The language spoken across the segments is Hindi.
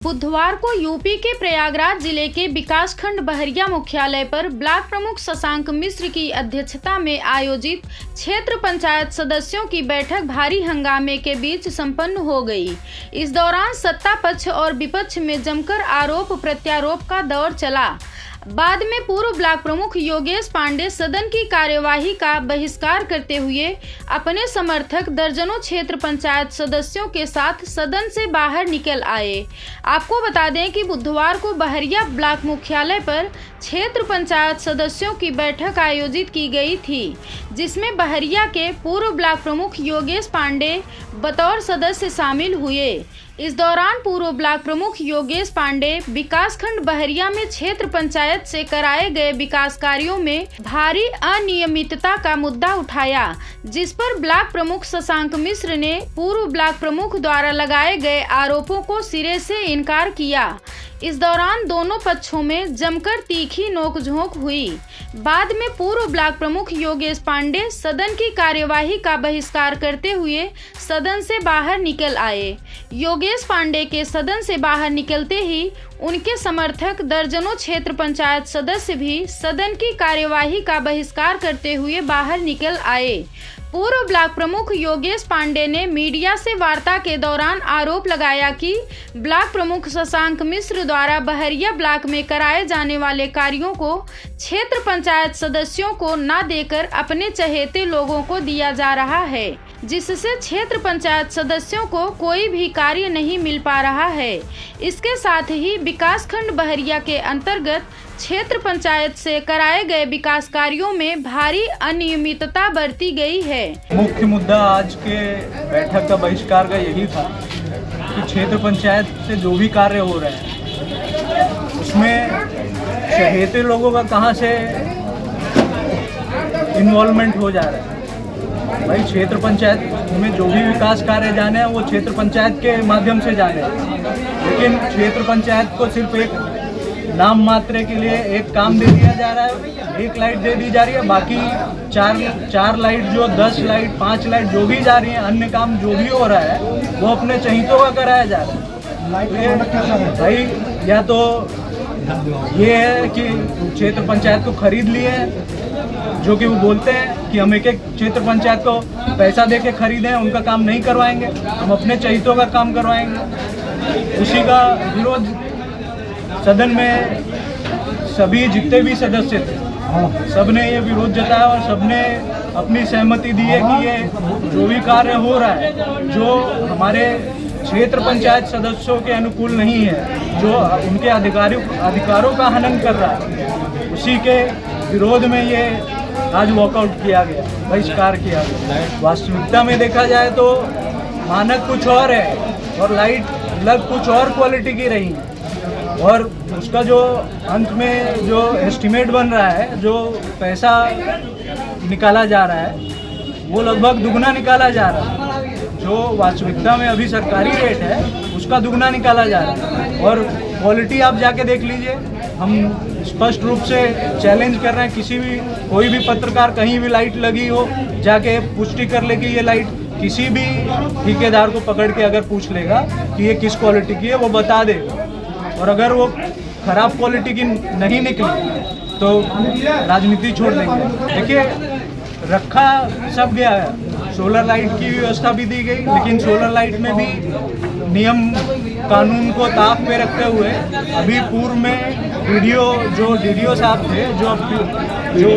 बुधवार को यूपी के प्रयागराज जिले के विकासखंड बहरिया मुख्यालय पर ब्लॉक प्रमुख शशांक मिश्र की अध्यक्षता में आयोजित क्षेत्र पंचायत सदस्यों की बैठक भारी हंगामे के बीच संपन्न हो गई। इस दौरान सत्ता पक्ष और विपक्ष में जमकर आरोप प्रत्यारोप का दौर चला। बाद में पूर्व ब्लॉक प्रमुख योगेश पांडे सदन की कार्यवाही का बहिष्कार करते हुए अपने समर्थक दर्जनों क्षेत्र पंचायत सदस्यों के साथ सदन से बाहर निकल आए। आपको बता दें कि बुधवार को बहरिया ब्लॉक मुख्यालय पर क्षेत्र पंचायत सदस्यों की बैठक आयोजित की गई थी, जिसमें बहरिया के पूर्व ब्लॉक प्रमुख योगेश पांडे बतौर सदस्य शामिल हुए। इस दौरान पूर्व ब्लॉक प्रमुख योगेश पांडे विकासखंड बहरिया में क्षेत्र पंचायत से कराए गए विकास कार्यों में भारी अनियमितता का मुद्दा उठाया, जिस पर ब्लॉक प्रमुख शशांक मिश्र ने पूर्व ब्लॉक प्रमुख द्वारा लगाए गए आरोपों को सिरे से इनकार किया। इस दौरान दोनों पक्षों में जमकर तीखी नोकझोंक हुई। बाद में पूर्व ब्लॉक प्रमुख योगेश पांडे सदन की कार्यवाही का बहिष्कार करते हुए सदन से बाहर निकल आए। योगेश पांडे के सदन से बाहर निकलते ही उनके समर्थक दर्जनों क्षेत्र पंचायत सदस्य भी सदन की कार्यवाही का बहिष्कार करते हुए बाहर निकल आए। पूर्व ब्लॉक प्रमुख योगेश पांडे ने मीडिया से वार्ता के दौरान आरोप लगाया कि ब्लॉक प्रमुख शशांक मिश्र द्वारा बहरिया ब्लॉक में कराए जाने वाले कार्यों को क्षेत्र पंचायत सदस्यों को न देकर अपने चहेते लोगों को दिया जा रहा है, जिससे क्षेत्र पंचायत सदस्यों को कोई भी कार्य नहीं मिल पा रहा है। इसके साथ ही विकासखंड बहरिया के अंतर्गत क्षेत्र पंचायत से कराए गए विकास कार्यों में भारी अनियमितता बरती गई है। मुख्य मुद्दा आज के बैठक का बहिष्कार का यही था कि क्षेत्र पंचायत से जो भी कार्य हो रहे हैं उसमें चहेते लोगों का कहां से इन्वॉल्वमेंट हो जा रहा है। भाई क्षेत्र पंचायत में जो भी विकास कार्य जाने हैं वो क्षेत्र पंचायत के माध्यम से जाने हैं, लेकिन क्षेत्र पंचायत को सिर्फ एक नाम मात्र के लिए एक काम दे दिया जा रहा है, एक लाइट दे दी जा रही है, बाकी चार लाइट जो 10 लाइट 5 लाइट जो भी जा रही है, अन्य काम जो भी हो रहा है वो अपने चहीतों का कराया जा रहा है। भाई या तो ये है कि क्षेत्र पंचायत को खरीद लिए, जो कि वो बोलते हैं कि हम एक एक क्षेत्र पंचायत को पैसा दे के खरीदें, उनका काम नहीं करवाएंगे, हम अपने चहीतों का काम करवाएंगे। उसी का विरोध सदन में सभी जितने भी सदस्य थे सबने ये विरोध जताया और सबने अपनी सहमति दी है कि ये जो भी कार्य हो रहा है जो हमारे क्षेत्र पंचायत सदस्यों के अनुकूल नहीं है, जो उनके अधिकारों का हनन कर रहा है, उसी के विरोध में ये आज वॉकआउट किया गया, बहिष्कार किया गया। वास्तविकता में देखा जाए तो मानक कुछ और है और लाइट लग कुछ और क्वालिटी की रही है, और उसका जो अंत में जो एस्टिमेट बन रहा है, जो पैसा निकाला जा रहा है वो लगभग दुगना निकाला जा रहा है। जो वास्तविकता में अभी सरकारी रेट है उसका दुगना निकाला जा रहा है। और क्वालिटी आप जाके देख लीजिए, हम स्पष्ट रूप से चैलेंज कर रहे हैं, कोई भी पत्रकार कहीं भी लाइट लगी हो जाके पुष्टि कर ले कि ये लाइट, किसी भी ठेकेदार को पकड़ के अगर पूछ लेगा कि ये किस क्वालिटी की है वो बता देगा, और अगर वो खराब क्वालिटी की नहीं निकली तो राजनीति छोड़ देंगे। देखिए रखा सब गया है, सोलर लाइट की व्यवस्था भी दी गई, लेकिन सोलर लाइट में भी नियम कानून को ताक पे रखते हुए अभी पूर्व में जो डीडीओ साहब थे, जो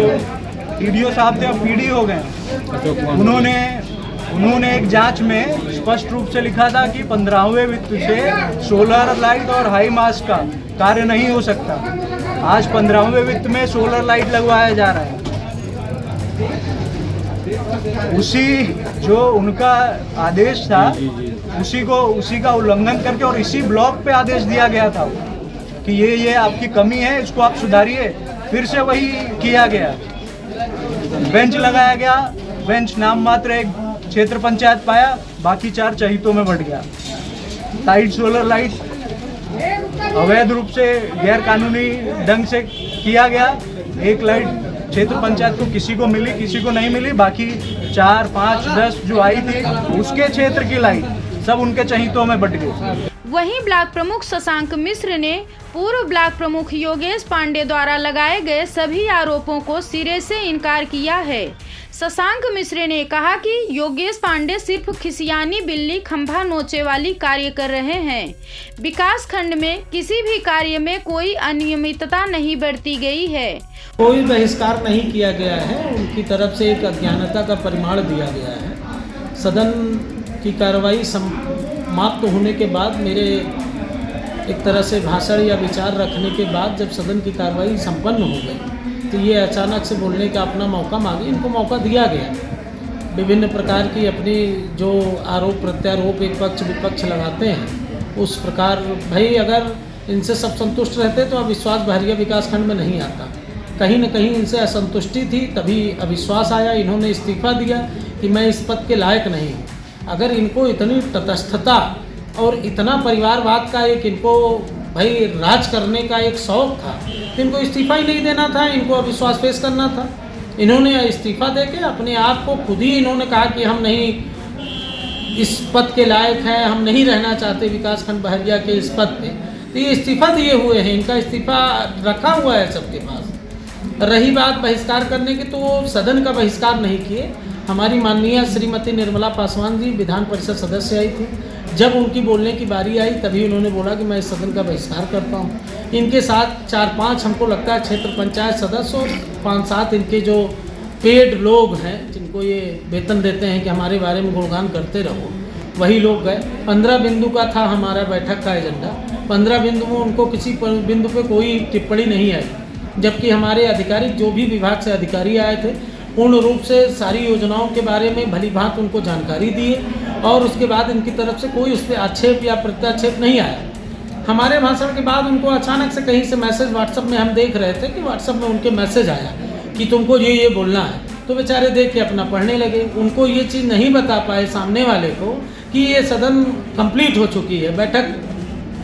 डीडीओ साहब थे अब पीडी हो गए, उन्होंने एक जांच में स्पष्ट रूप से लिखा था कि 15वें वित्त से सोलर लाइट और हाई मास का कार्य नहीं हो सकता। आज 15वें वित्त में सोलर लाइट लगवाया जा रहा है। उसी जो उनका आदेश था उसी का उल्लंघन करके और इसी ब्लॉक पे आदेश दिया गया था कि ये आपकी कमी है, इसको आप सुधारिए। फिर से वही किया गया, बेंच लगाया गया, बेंच नाम मात्र एक क्षेत्र पंचायत पाया, बाकी 4 चहीतों में बढ़ गया। टाइट सोलर लाइट अवैध रूप से गैर कानूनी ढंग से किया गया। एक लाइट क्षेत्र पंचायत को किसी को मिली, किसी को नहीं मिली, बाकी 4 5 10 जो आई थी उसके क्षेत्र की लाइट सब उनके चहीतों में बट गई। वहीं ब्लॉक प्रमुख शशांक मिश्र ने पूर्व ब्लॉक प्रमुख योगेश पांडे द्वारा लगाए गए सभी आरोपों को सिरे से इनकार किया है। शशांक मिश्र ने कहा कि योगेश पांडे सिर्फ खिसियानी बिल्ली खंभा नोचे वाली कार्य कर रहे हैं। विकास खंड में किसी भी कार्य में कोई अनियमितता नहीं बरती गई है। कोई बहिष्कार नहीं किया गया है। उनकी तरफ से एक अज्ञानता का परिमाण दिया गया है। सदन की कार्रवाई समाप्त होने के बाद मेरे एक तरह से भाषण या विचार रखने के बाद जब सदन की कार्रवाई संपन्न हो गई तो ये अचानक से बोलने का अपना मौका मांगे। इनको मौका दिया गया। विभिन्न प्रकार की अपनी जो आरोप प्रत्यारोप एक पक्ष विपक्ष लगाते हैं उस प्रकार भाई अगर इनसे सब संतुष्ट रहते तो अविश्वास बहरिया विकास खंड में नहीं आता। कहीं न कहीं इनसे असंतुष्टि थी तभी अविश्वास आया। इन्होंने इस्तीफा दिया कि मैं इस पद के लायक नहीं हूँ। अगर इनको इतनी तटस्थता और इतना परिवारवाद का एक इनको भाई राज करने का एक शौक था तो इनको इस्तीफा ही नहीं देना था। इनको अविश्वास पेश करना था। इन्होंने इस्तीफा देके अपने आप को खुद ही इन्होंने कहा कि हम नहीं इस पद के लायक हैं, हम नहीं रहना चाहते विकासखंड बहरिया के इस पद पे। तो ये इस्तीफा दिए हुए हैं। इनका इस्तीफा रखा हुआ है सबके पास। रही बात बहिष्कार करने की तो वो सदन का बहिष्कार नहीं किए। हमारी माननीय श्रीमती निर्मला पासवान जी विधान परिषद सदस्य आई थी। जब उनकी बोलने की बारी आई तभी उन्होंने बोला कि मैं इस सदन का बहिष्कार करता हूँ। इनके साथ 4-5 हमको लगता है क्षेत्र पंचायत सदस्य और 5-7 इनके जो पेड लोग हैं जिनको ये वेतन देते हैं कि हमारे बारे में गुणगान करते रहो, वही लोग गए। 15 बिंदु का था हमारा बैठक का एजेंडा। 15 बिंदु में उनको किसी बिंदु पे कोई टिप्पणी नहीं आई, जबकि हमारे अधिकारी जो भी विभाग से अधिकारी आए थे पूर्ण रूप से सारी योजनाओं के बारे में भली भांति उनको जानकारी दिए और उसके बाद इनकी तरफ से कोई उस पर आक्षेप या प्रत्याक्षेप नहीं आया। हमारे भाषण के बाद उनको अचानक से कहीं से मैसेज व्हाट्सएप में हम देख रहे थे कि व्हाट्सएप में उनके मैसेज आया कि तुमको ये बोलना है। तो बेचारे देख के अपना पढ़ने लगे। उनको ये चीज़ नहीं बता पाए सामने वाले को कि ये सदन कंप्लीट हो चुकी है, बैठक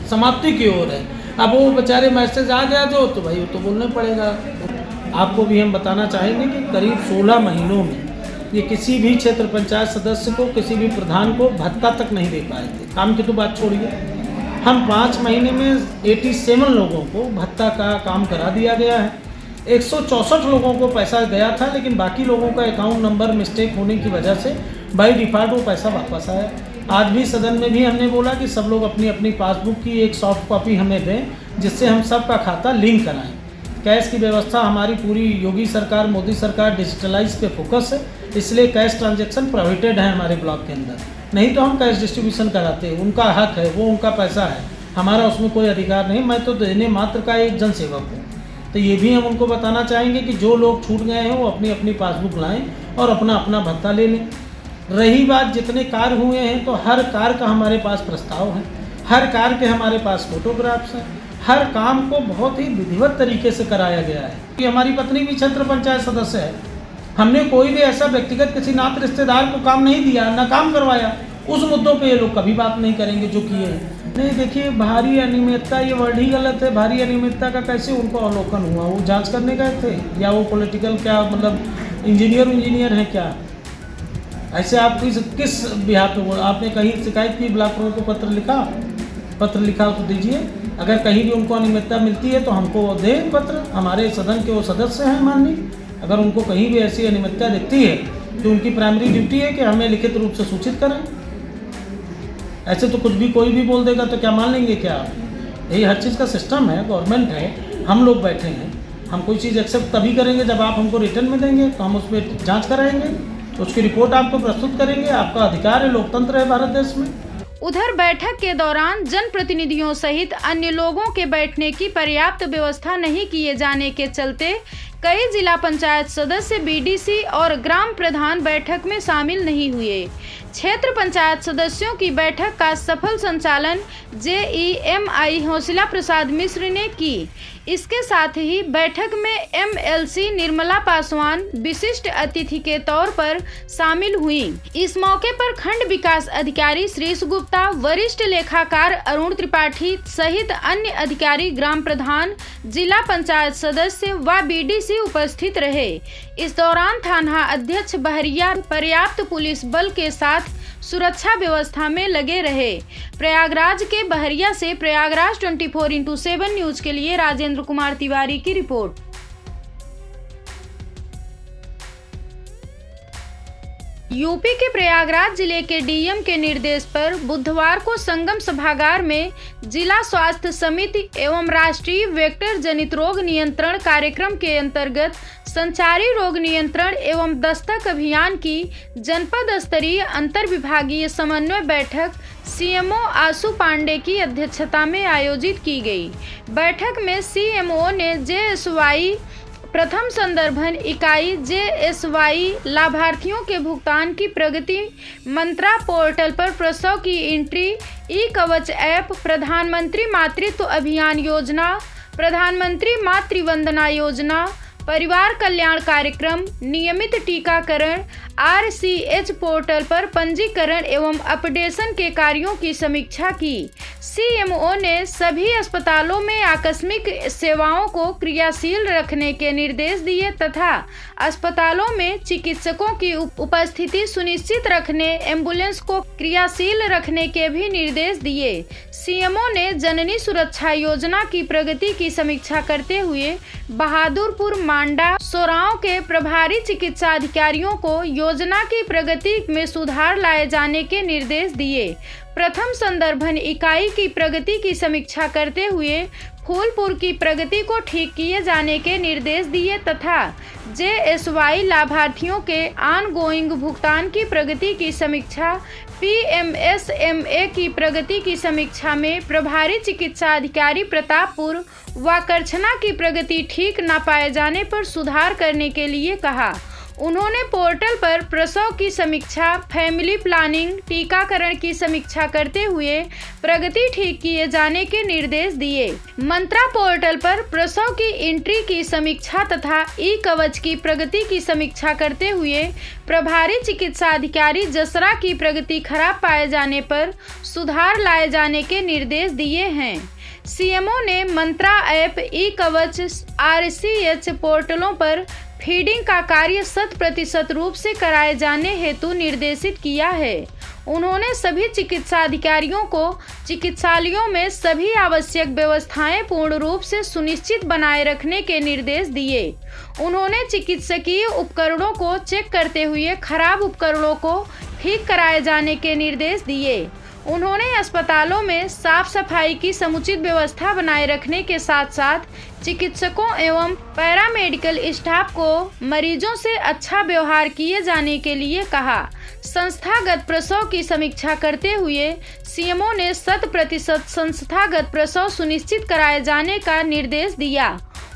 समाप्ति की ओर है। अब वो बेचारे मैसेज आ गया जो तो भाई वो तो बोलना पड़ेगा। आपको भी हम बताना चाहेंगे कि करीब 16 महीनों में ये किसी भी क्षेत्र पंचायत सदस्य को, किसी भी प्रधान को भत्ता तक नहीं दे पाए थे। काम की तो बात छोड़िए, हम 5 महीने में 87 लोगों को भत्ता का काम करा दिया गया है। 164 लोगों को पैसा गया था, लेकिन बाकी लोगों का अकाउंट नंबर मिस्टेक होने की वजह से बाई डिफ़ॉल्ट वो पैसा वापस आया। आज भी सदन में भी हमने बोला कि सब लोग अपनी अपनी पासबुक की एक सॉफ्ट कॉपी हमें दें, जिससे हम सबका खाता लिंक कराएं। कैश की व्यवस्था हमारी पूरी योगी सरकार, मोदी सरकार डिजिटलाइज पे फोकस है, इसलिए कैश ट्रांजैक्शन प्रोहिबिटेड है हमारे ब्लॉक के अंदर। नहीं तो हम कैश डिस्ट्रीब्यूशन कराते हैं, उनका हक है, वो उनका पैसा है, हमारा उसमें कोई अधिकार नहीं। मैं तो देने मात्र का एक जनसेवक हूँ। तो ये भी हम उनको बताना चाहेंगे कि जो लोग छूट गए हैं वो अपनी अपनी पासबुक लाएँ और अपना अपना भत्ता ले लें। रही बात जितने कार्य हुए हैं तो हर कार्य का हमारे पास प्रस्ताव है, हर कार्य के हमारे पास फोटोग्राफ्स हैं, हर काम को बहुत ही विधिवत तरीके से कराया गया है। कि हमारी पत्नी भी क्षेत्र पंचायत सदस्य है। हमने कोई भी ऐसा व्यक्तिगत किसी नाते रिश्तेदार को काम नहीं दिया, ना काम करवाया। उस मुद्दों पे ये लोग कभी बात नहीं करेंगे जो किए हैं। नहीं, देखिए भारी अनियमितता, ये वर्ड ही गलत है। भारी अनियमितता का कैसे उनको अवलोकन हुआ? वो जांच करने गए थे या वो पॉलिटिकल क्या मतलब इंजीनियर हैं क्या? ऐसे आप किस बिहार पे आपने कहीं शिकायत की, ब्लॉक प्रमुख को पत्र लिखा हो तो दीजिए। अगर कहीं भी उनको अनियमितता मिलती है तो हमको दें पत्र। हमारे सदन के वो सदस्य हैं माननीय, अगर उनको कहीं भी ऐसी अनियमितता दिखती है तो उनकी प्राइमरी ड्यूटी है कि हमें लिखित रूप से सूचित करें। ऐसे तो कुछ भी कोई भी बोल देगा तो क्या मान लेंगे क्या? यही हर चीज़ का सिस्टम है, गवर्नमेंट है, हम लोग बैठे हैं। हम कोई चीज़ एक्सेप्ट तभी करेंगे जब आप हमको रिटर्न में देंगे, तो हम उस पर जाँच कराएंगे, उसकी रिपोर्ट आपको प्रस्तुत करेंगे। आपका अधिकार है, लोकतंत्र है भारत देश में। उधर बैठक के दौरान जनप्रतिनिधियों सहित अन्य लोगों के बैठने की पर्याप्त व्यवस्था नहीं किए जाने के चलते कई जिला पंचायत सदस्य, बीडीसी और ग्राम प्रधान बैठक में शामिल नहीं हुए। क्षेत्र पंचायत सदस्यों की बैठक का सफल संचालन जेईएमआई हौसला प्रसाद मिश्र ने की। इसके साथ ही बैठक में एमएलसी निर्मला पासवान विशिष्ट अतिथि के तौर पर शामिल हुई। इस मौके पर खंड विकास अधिकारी श्रीश गुप्ता, वरिष्ठ लेखाकार अरुण त्रिपाठी सहित अन्य अधिकारी, ग्राम प्रधान, जिला पंचायत सदस्य व बीडीसी उपस्थित रहे। इस दौरान थाना अध्यक्ष बहरिया पर्याप्त पुलिस बल के साथ साथ सुरक्षा व्यवस्था में लगे रहे। प्रयागराज के बहरिया से प्रयागराज 24/7 न्यूज के लिए राजेंद्र कुमार तिवारी की रिपोर्ट। यूपी के प्रयागराज जिले के डीएम के निर्देश पर बुधवार को संगम सभागार में जिला स्वास्थ्य समिति एवं राष्ट्रीय वेक्टर जनित रोग नियंत्रण कार्यक्रम के अंतर्गत संचारी रोग नियंत्रण एवं दस्तक अभियान की जनपद स्तरीय अंतर विभागीय समन्वय बैठक सीएमओ आशु पांडे की अध्यक्षता में आयोजित की गई। बैठक में सीएमओ ने जेएसवाई प्रथम संदर्भन इकाई जेएसवाई लाभार्थियों के भुगतान की प्रगति, मंत्रा पोर्टल पर प्रसव की एंट्री, ई कवच ऐप, प्रधानमंत्री मातृत्व अभियान योजना, प्रधानमंत्री मातृवंदना योजना, परिवार कल्याण कार्यक्रम, नियमित टीकाकरण, आरसीएच पोर्टल पर पंजीकरण एवं अपडेशन के कार्यों की समीक्षा की। सीएमओ ने सभी अस्पतालों में आकस्मिक सेवाओं को क्रियाशील रखने के निर्देश दिए तथा अस्पतालों में चिकित्सकों की उपस्थिति सुनिश्चित रखने, एम्बुलेंस को क्रियाशील रखने के भी निर्देश दिए। सीएमओ ने जननी सुरक्षा योजना की प्रगति की समीक्षा करते हुए बहादुरपुर, मांडा, सोराव के प्रभारी चिकित्सा अधिकारियों को योजना की प्रगति में सुधार लाए जाने के निर्देश दिए। प्रथम संदर्भन इकाई की प्रगति की समीक्षा करते हुए फूलपुर की प्रगति को ठीक किए जाने के निर्देश दिए तथा जेएसवाई लाभार्थियों के ऑनगोइंग भुगतान की प्रगति की समीक्षा, पीएमएसएमए की प्रगति की समीक्षा में प्रभारी चिकित्सा अधिकारी प्रतापपुर व करछना की प्रगति ठीक न पाए जाने पर सुधार करने के लिए कहा। उन्होंने पोर्टल पर प्रसव की समीक्षा, फैमिली प्लानिंग, टीकाकरण की समीक्षा करते हुए प्रगति ठीक किए जाने के निर्देश दिए। मंत्रा पोर्टल पर प्रसव की एंट्री की समीक्षा तथा ई कवच की प्रगति की समीक्षा करते हुए प्रभारी चिकित्सा अधिकारी जसरा की प्रगति खराब पाए जाने पर सुधार लाए जाने के निर्देश दिए हैं। सीएमओ ने मंत्रा ऐप, ई कवच, आरसीएच पोर्टलों पर फीडिंग का कार्य 100% रूप से कराए जाने हेतु निर्देशित किया है। उन्होंने सभी चिकित्सा अधिकारियों को चिकित्सालयों में सभी आवश्यक व्यवस्थाएं पूर्ण रूप से सुनिश्चित बनाए रखने के निर्देश दिए। उन्होंने चिकित्सकीय उपकरणों को चेक करते हुए खराब उपकरणों को ठीक कराए जाने के निर्देश दिए। उन्होंने अस्पतालों में साफ सफाई की समुचित व्यवस्था बनाए रखने के साथ साथ चिकित्सकों एवं पैरामेडिकल स्टाफ को मरीजों से अच्छा व्यवहार किए जाने के लिए कहा। संस्थागत प्रसव की समीक्षा करते हुए सीएमओ ने 100% संस्थागत प्रसव सुनिश्चित कराए जाने का निर्देश दिया।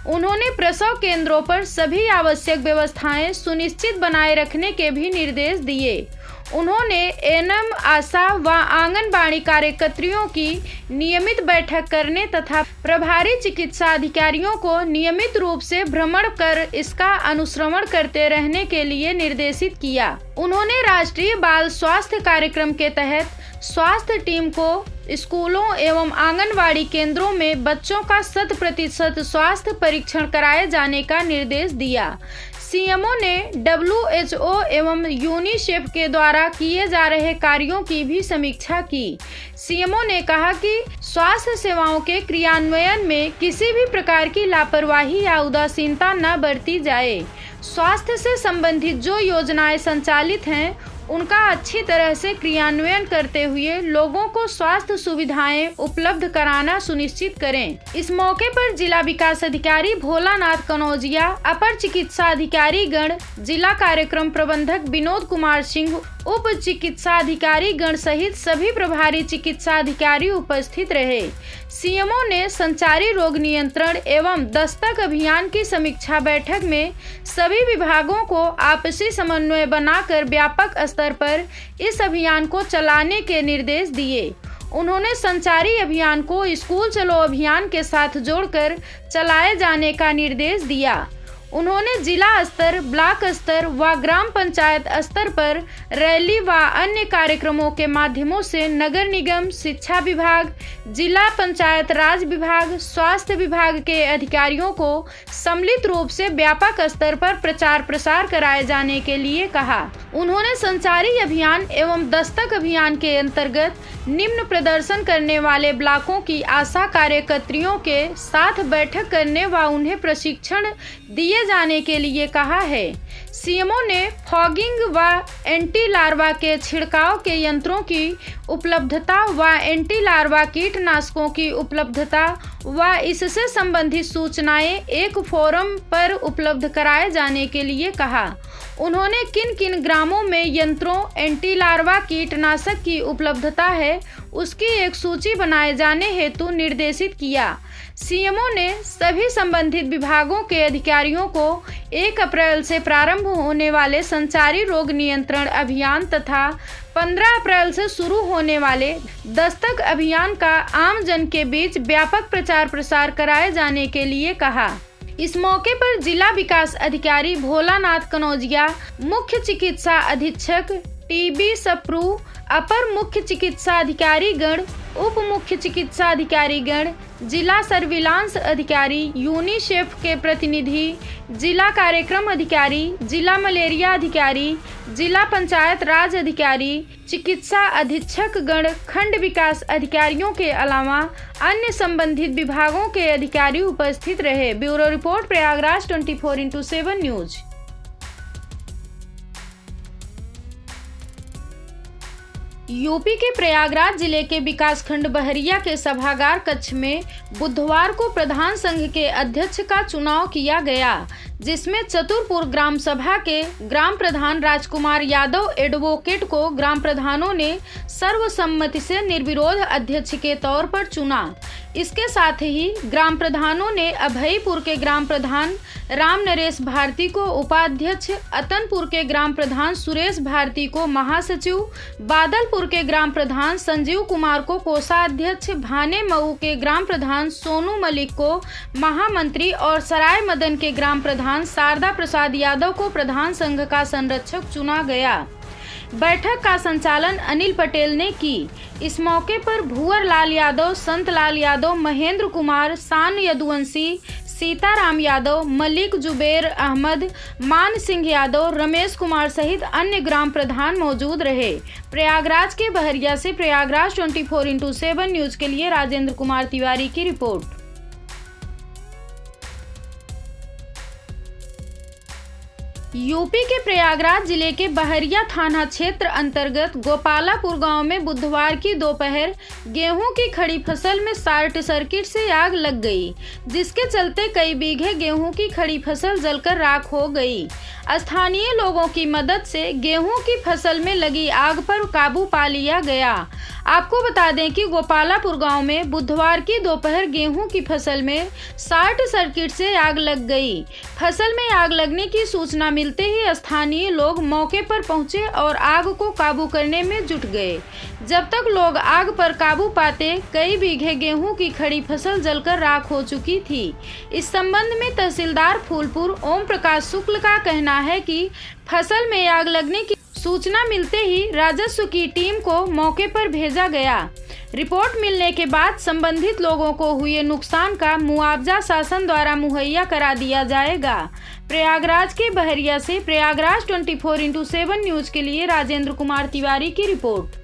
उन्होंने प्रसव केंद्रों पर सभी आवश्यक व्यवस्थाएं सुनिश्चित बनाए रखने के भी निर्देश दिए। उन्होंने एएनएम, आशा व आंगनबाड़ी कार्यकर्तियों की नियमित बैठक करने तथा प्रभारी चिकित्सा अधिकारियों को नियमित रूप से भ्रमण कर इसका अनुश्रवण करते रहने के लिए निर्देशित किया। उन्होंने राष्ट्रीय बाल स्वास्थ्य कार्यक्रम के तहत स्वास्थ्य टीम को स्कूलों एवं आंगनबाड़ी केंद्रों में बच्चों का 100% स्वास्थ्य परीक्षण कराए जाने का निर्देश दिया। सीएमओ ने WHO एवं यूनिसेफ के द्वारा किए जा रहे कार्यों की भी समीक्षा की। सीएमओ ने कहा कि स्वास्थ्य सेवाओं के क्रियान्वयन में किसी भी प्रकार की लापरवाही या उदासीनता न बरती जाए। स्वास्थ्य से संबंधित जो योजनाएं संचालित हैं उनका अच्छी तरह से क्रियान्वयन करते हुए लोगों को स्वास्थ्य सुविधाएं उपलब्ध कराना सुनिश्चित करें। इस मौके पर जिला विकास अधिकारी भोलानाथ कनौजिया, अपर चिकित्सा अधिकारी गण, जिला कार्यक्रम प्रबंधक विनोद कुमार सिंह, उप चिकित्सा अधिकारी गण सहित सभी प्रभारी चिकित्सा अधिकारी उपस्थित रहे। सीएमओ ने संचारी रोग नियंत्रण एवं दस्तक अभियान की समीक्षा बैठक में सभी विभागों को आपसी समन्वय बनाकर व्यापक स्तर पर इस अभियान को चलाने के निर्देश दिए। उन्होंने संचारी अभियान को स्कूल चलो अभियान के साथ जोड़कर चलाए जाने का निर्देश दिया। उन्होंने जिला स्तर, ब्लॉक स्तर व ग्राम पंचायत स्तर पर रैली व अन्य कार्यक्रमों के माध्यमों से नगर निगम, शिक्षा विभाग, जिला पंचायत राज विभाग, स्वास्थ्य विभाग के अधिकारियों को सम्मिलित रूप से व्यापक स्तर पर प्रचार प्रसार कराए जाने के लिए कहा। उन्होंने संचारी अभियान एवं दस्तक अभियान के अंतर्गत निम्न प्रदर्शन करने वाले ब्लॉकों की आशा कार्यकर्तियों के साथ बैठक करने व उन्हें प्रशिक्षण दिए जाने के लिए कहा है। सीएमओ ने फॉगिंग व एंटी लार्वा के छिड़काव के यंत्रों की उपलब्धता व एंटी लार्वा कीटनाशकों की उपलब्धता व इससे संबंधित सूचनाएं एक फोरम पर उपलब्ध कराए जाने के लिए कहा। उन्होंने किन किन ग्रामों में यंत्रों, एंटी लार्वा कीटनाशक की उपलब्धता है उसकी एक सूची बनाए जाने हेतु निर्देशित किया। सीएमओ ने सभी संबंधित विभागों के अधिकारियों को 1 अप्रैल से प्रारंभ होने वाले संचारी रोग नियंत्रण अभियान तथा 15 अप्रैल से शुरू होने वाले दस्तक अभियान का आम जन के बीच व्यापक प्रचार प्रसार कराए जाने के लिए कहा। इस मौके पर जिला विकास अधिकारी भोलानाथ कनौजिया, मुख्य चिकित्सा अधीक्षक टीबी सप्रू, अपर मुख्य चिकित्सा अधिकारी गण, उप मुख्य चिकित्सा अधिकारी गण, जिला सर्विलांस अधिकारी, यूनिसेफ के प्रतिनिधि, जिला कार्यक्रम अधिकारी, जिला मलेरिया अधिकारी, जिला पंचायत राज अधिकारी, चिकित्सा अधीक्षक गण, खंड विकास अधिकारियों के अलावा अन्य संबंधित विभागों के अधिकारी उपस्थित रहे। Bureau report, Prayagraj 24x7 news. UP के प्रयागराज जिले के विकासखंड बहरिया के सभागार कक्ष में बुधवार को प्रधान संघ के अध्यक्ष का चुनाव किया गया, जिसमें चतुरपुर ग्राम सभा के ग्राम प्रधान राजकुमार यादव एडवोकेट को ग्राम प्रधानों ने सर्वसम्मति से निर्विरोध अध्यक्ष के तौर पर चुना। इसके साथ ही ग्राम प्रधानों ने अभयपुर के ग्राम प्रधान राम नरेश भारती को उपाध्यक्ष, अतनपुर के ग्राम प्रधान सुरेश भारती को महासचिव, बादलपुर के ग्राम प्रधान संजीव कुमार को कोषाध्यक्ष, भाने मऊ के ग्राम प्रधान सोनू मलिक को महामंत्री और सराय मदन के ग्राम प्रधान शारदा प्रसाद यादव को प्रधान संघ का संरक्षक चुना गया। बैठक का संचालन अनिल पटेल ने की। इस मौके पर भूवर लाल यादव, संत लाल यादव, महेंद्र कुमार, शान यदुवंशी, सीताराम यादव, मलिक जुबेर अहमद, मान सिंह यादव, रमेश कुमार सहित अन्य ग्राम प्रधान मौजूद रहे। प्रयागराज के बहरिया से प्रयागराज 24x7 न्यूज के लिए राजेंद्र कुमार तिवारी की रिपोर्ट। यूपी के प्रयागराज जिले के बहरिया थाना क्षेत्र अंतर्गत गोपालापुर गांव में बुधवार की दोपहर गेहूं की खड़ी फसल में शॉर्ट सर्किट से आग लग गई, जिसके चलते कई बीघे गेहूं की खड़ी फसल जलकर राख हो गई। स्थानीय लोगों की मदद से गेहूं की फसल में लगी आग पर काबू पा लिया गया। आपको बता दें कि गोपालापुर गांव में बुधवार की दोपहर गेहूं की फसल में शॉर्ट सर्किट से आग लग गई। फसल में आग लगने की सूचना मिलते ही स्थानीय लोग मौके पर पहुंचे और आग को काबू करने में जुट गए। जब तक लोग आग पर काबू पाते, कई बीघे गेहूं की खड़ी फसल जलकर राख हो चुकी थी। इस संबंध में तहसीलदार फूलपुर ओम प्रकाश शुक्ल का कहना है कि फसल में आग लगने की सूचना मिलते ही राजस्व की टीम को मौके पर भेजा गया। रिपोर्ट मिलने के बाद संबंधित लोगों को हुए नुकसान का मुआवजा शासन द्वारा मुहैया करा दिया जाएगा। प्रयागराज के बहरिया से प्रयागराज 24x7 न्यूज के लिए राजेंद्र कुमार तिवारी की रिपोर्ट।